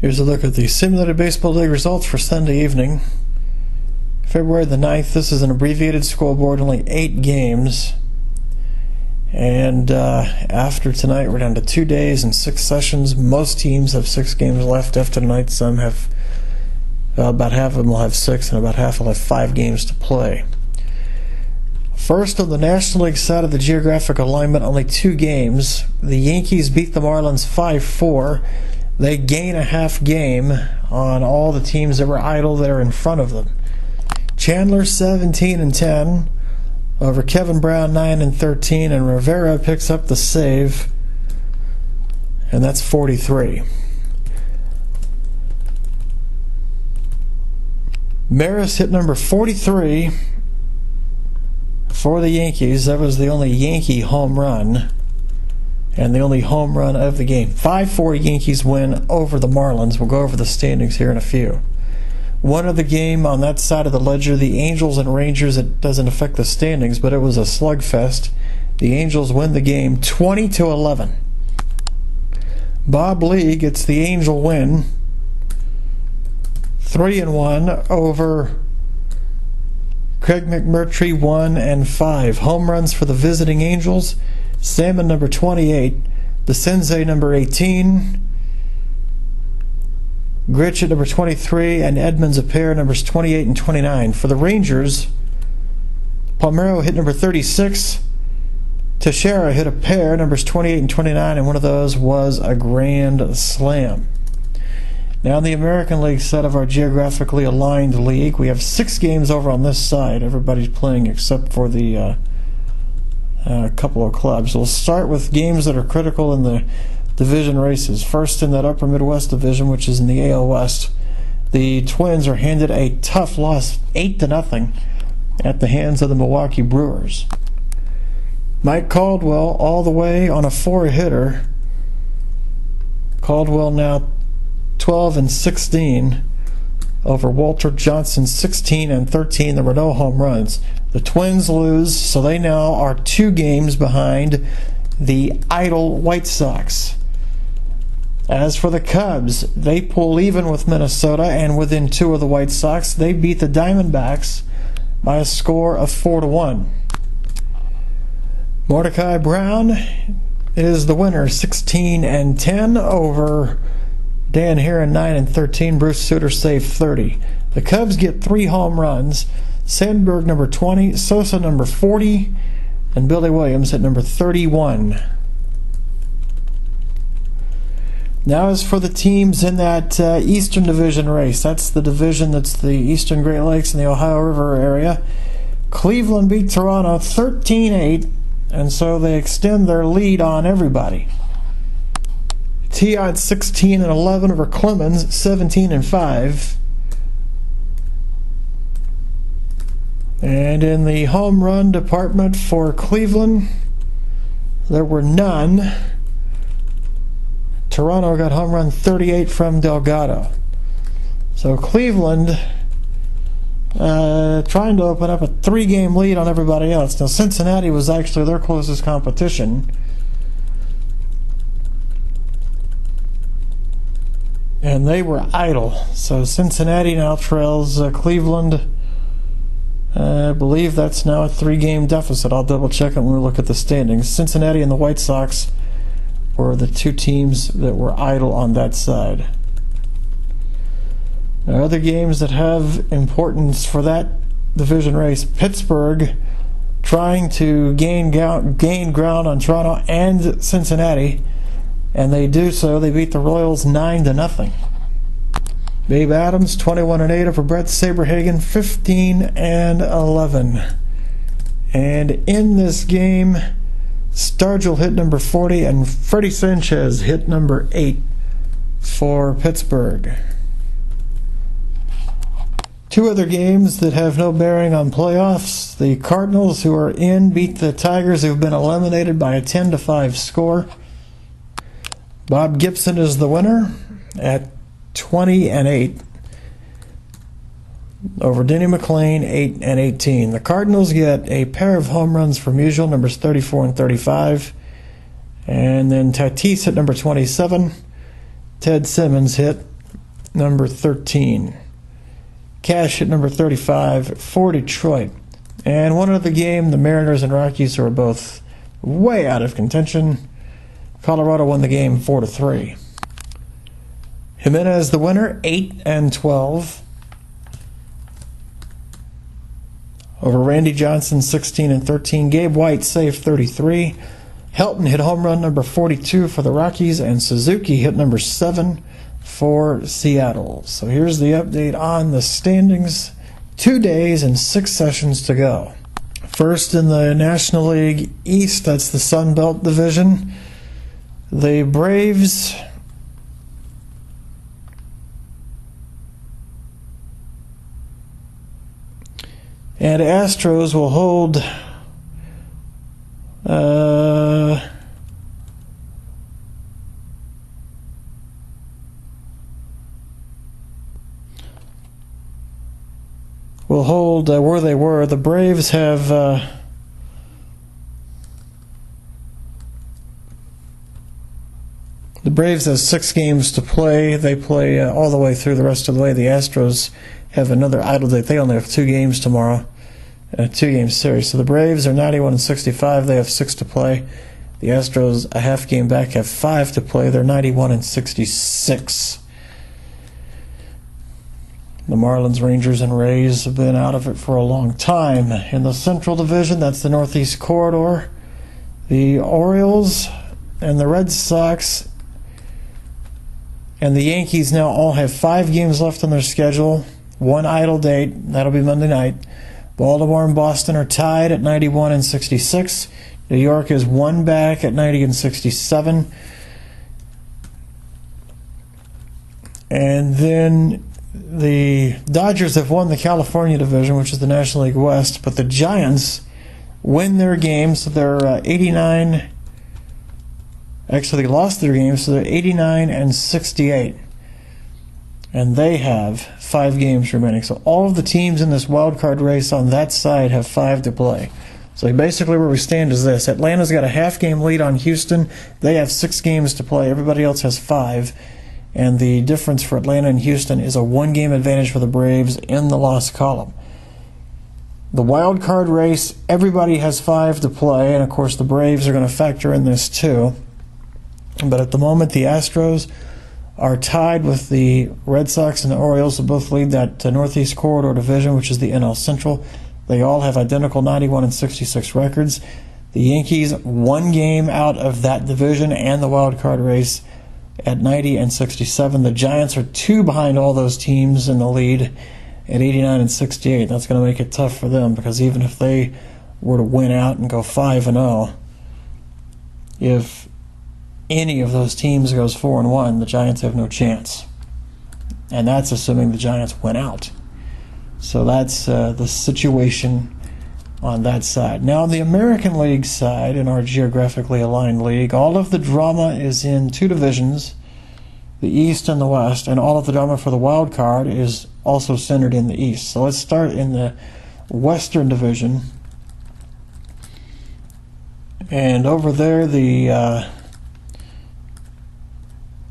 Here's a look at the Simulated Baseball League results for Sunday evening, February the 9th. This is an abbreviated scoreboard, only 8 games. And after tonight, we're down to 2 days and 6 sessions. Most teams have 6 games left after tonight. Some have, about half of them will have 6, and about half will have 5 games to play. First, on the National League side of the geographic alignment, only 2 games. The Yankees beat the Marlins 5-4. They gain a half game on all the teams that were idle that are in front of them. Chandler 17-10 over Kevin Brown 9-13, and Rivera picks up the save, and that's 43. Maris hit number 43 for the Yankees. That was the only Yankee home run, and the only home run of the game. 5-4 Yankees win over the Marlins. We'll go over the standings here in a few. One of the game on that side of the ledger, the Angels and Rangers, it doesn't affect the standings, but it was a slugfest. The Angels win the game 20-11. Bob Lee gets the Angel win 3-1 over Craig McMurtry 1-5. Home runs for the visiting Angels: Salmon number 28, DeCinces number 18, Grich at number 23, and Edmonds a pair, numbers 28 and 29. For the Rangers, Palmeiro hit number 36, Teixeira hit a pair, numbers 28 and 29, and one of those was a grand slam. Now in the American League side of our geographically aligned league, we have 6 games over on this side. Everybody's playing except for the couple of clubs. We'll start with games that are critical in the division races. First, in that upper Midwest division, which is in the AL West, the Twins are handed a tough loss, 8-0, at the hands of the Milwaukee Brewers. Mike Caldwell all the way on a 4-hitter. Caldwell now 12-16 over Walter Johnson 16-13. There were no home runs. The Twins lose, so they now are 2 games behind the idle White Sox. As for the Cubs, they pull even with Minnesota, and within 2 of the White Sox, they beat the Diamondbacks by a score of 4-1. Mordecai Brown is the winner, 16-10 over Dan Heron 9-13. Bruce Sutter saved 30. The Cubs get 3 home runs: Sandberg number 20, Sosa number 40, and Billy Williams at number 31. Now as for the teams in that Eastern Division race, that's the division that's the Eastern Great Lakes and the Ohio River area. Cleveland beat Toronto 13-8, and so they extend their lead on everybody. T.I. 16-11 over Clemens 17-5. And in the home run department for Cleveland, there were none. Toronto got home run 38 from Delgado. So Cleveland trying to open up a 3-game lead on everybody else. Now Cincinnati was actually their closest competition, and they were idle. So Cincinnati now trails Cleveland. I believe that's now a 3-game deficit. I'll double check it when we look at the standings. Cincinnati and the White Sox were the 2 teams that were idle on that side. Now, other games that have importance for that division race: Pittsburgh trying to gain ground on Toronto and Cincinnati, and they do so. They beat the Royals 9-0. Babe Adams 21-8 over Brett Saberhagen 15-11. And in this game, Stargell hit number 40, and Freddie Sanchez hit number 8 for Pittsburgh. 2 other games that have no bearing on playoffs. The Cardinals, who are in, beat the Tigers, who have been eliminated, by a 10-5 score. Bob Gibson is the winner at 20-8 over Denny McLain 8-18. The Cardinals get a pair of home runs from Musial, numbers 34 and 35, and then Tatis hit number 27. Ted Simmons hit number 13. Cash at number 35 for Detroit. And one other game, the Mariners and Rockies are both way out of contention. Colorado won the game 4-3. Jimenez the winner, 8-12. Over Randy Johnson, 16-13. Gabe White saved 33. Helton hit home run number 42 for the Rockies, and Suzuki hit number 7 for Seattle. So here's the update on the standings. 2 days and 6 sessions to go. First in the National League East, that's the Sun Belt Division. The Braves and Astros will hold where they were. The Braves have the Braves have 6 games to play. They play all the way through the rest of the way. The Astros have another idle date. They only have 2 games tomorrow, a 2-game series. So the Braves are 91-65. They have 6 to play. The Astros, a half game back, have 5 to play. They're 91-66. The Marlins, Rangers, and Rays have been out of it for a long time. In the Central Division, that's the Northeast Corridor. The Orioles and the Red Sox and the Yankees now all have 5 games left on their schedule. 1 idle date. That'll be Monday night. Baltimore and Boston are tied at 91-66. New York is 1 back at 90-67. And then the Dodgers have won the California Division, which is the National League West, but the Giants win their games, so they're 89. Actually, they lost their games, so they're 89-68. And they have 5 games remaining. So all of the teams in this wild card race on that side have 5 to play. So basically where we stand is this. Atlanta's got a half-game lead on Houston. They have 6 games to play. Everybody else has 5. And the difference for Atlanta and Houston is a 1-game advantage for the Braves in the loss column. The wild card race, everybody has 5 to play, and of course the Braves are going to factor in this too. But at the moment, the Astros are tied with the Red Sox and the Orioles, who both lead that Northeast Corridor Division, which is the NL Central. They all have identical 91-66 records. The Yankees 1 game out of that division and the wild card race at 90-67. The Giants are 2 behind all those teams in the lead at 89-68. That's going to make it tough for them, because even if they were to win out and go 5-0, if any of those teams goes 4-1, the Giants have no chance. And that's assuming the Giants win out. So that's the situation on that side. Now, on the American League side, in our geographically aligned league, all of the drama is in 2 divisions, the East and the West, and all of the drama for the wild card is also centered in the East. So let's start in the Western Division. And over there, the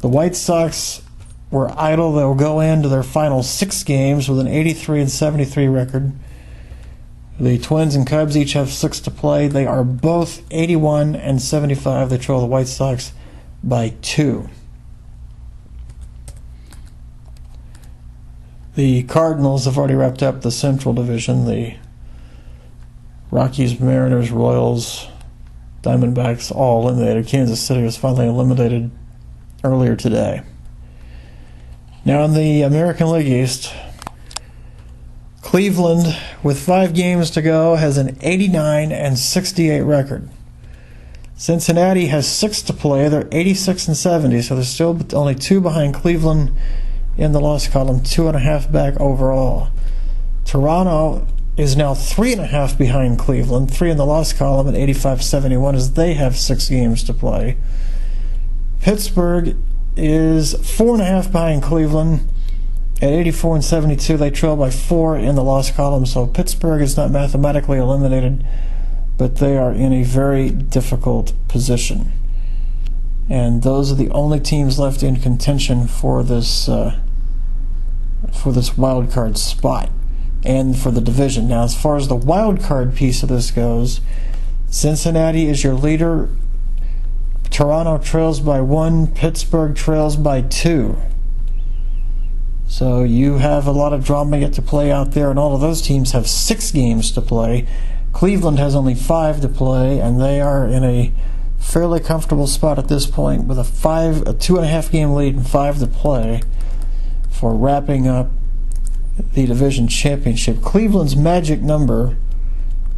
White Sox were idle. They'll go into their final 6 games with an 83-73 record. The Twins and Cubs each have 6 to play. They are both 81-75. They trail the White Sox by 2. The Cardinals have already wrapped up the Central Division. The Rockies, Mariners, Royals, Diamondbacks all eliminated. Kansas City was finally eliminated earlier today. Now in the American League East, Cleveland, with 5 games to go, has an 89-68 record. Cincinnati has 6 to play. They're 86-70, so they're still only 2 behind Cleveland in the loss column, 2.5 back overall. Toronto is now 3.5 behind Cleveland, 3 in the loss column at 85-71, as they have 6 games to play. Pittsburgh is 4.5 behind Cleveland at 84-72. They trail by 4 in the loss column, so Pittsburgh is not mathematically eliminated, but they are in a very difficult position. And those are the only teams left in contention for this for this wild card spot and for the division. Now, as far as the wild card piece of this goes, Cincinnati is your leader. Toronto trails by 1. Pittsburgh trails by 2. So you have a lot of drama yet to play out there, and all of those teams have 6 games to play. Cleveland has only 5 to play, and they are in a fairly comfortable spot at this point with a 2.5 game lead and 5 to play for wrapping up the division championship. Cleveland's magic number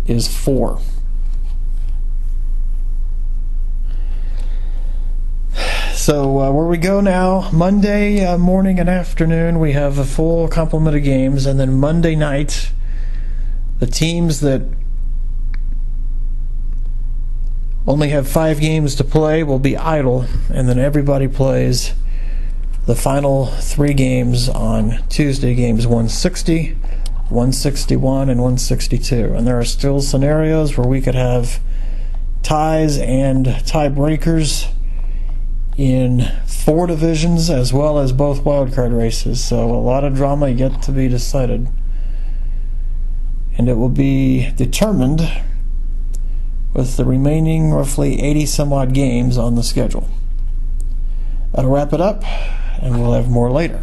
is 4. So where we go now, Monday morning and afternoon, we have a full complement of games, and then Monday night, the teams that only have 5 games to play will be idle, and then everybody plays the final 3 games on Tuesday, games 160, 161, and 162. And there are still scenarios where we could have ties and tiebreakers in 4 divisions as well as both wildcard races. So a lot of drama yet to be decided. And it will be determined with the remaining roughly 80 some odd games on the schedule. That'll wrap it up, and we'll have more later.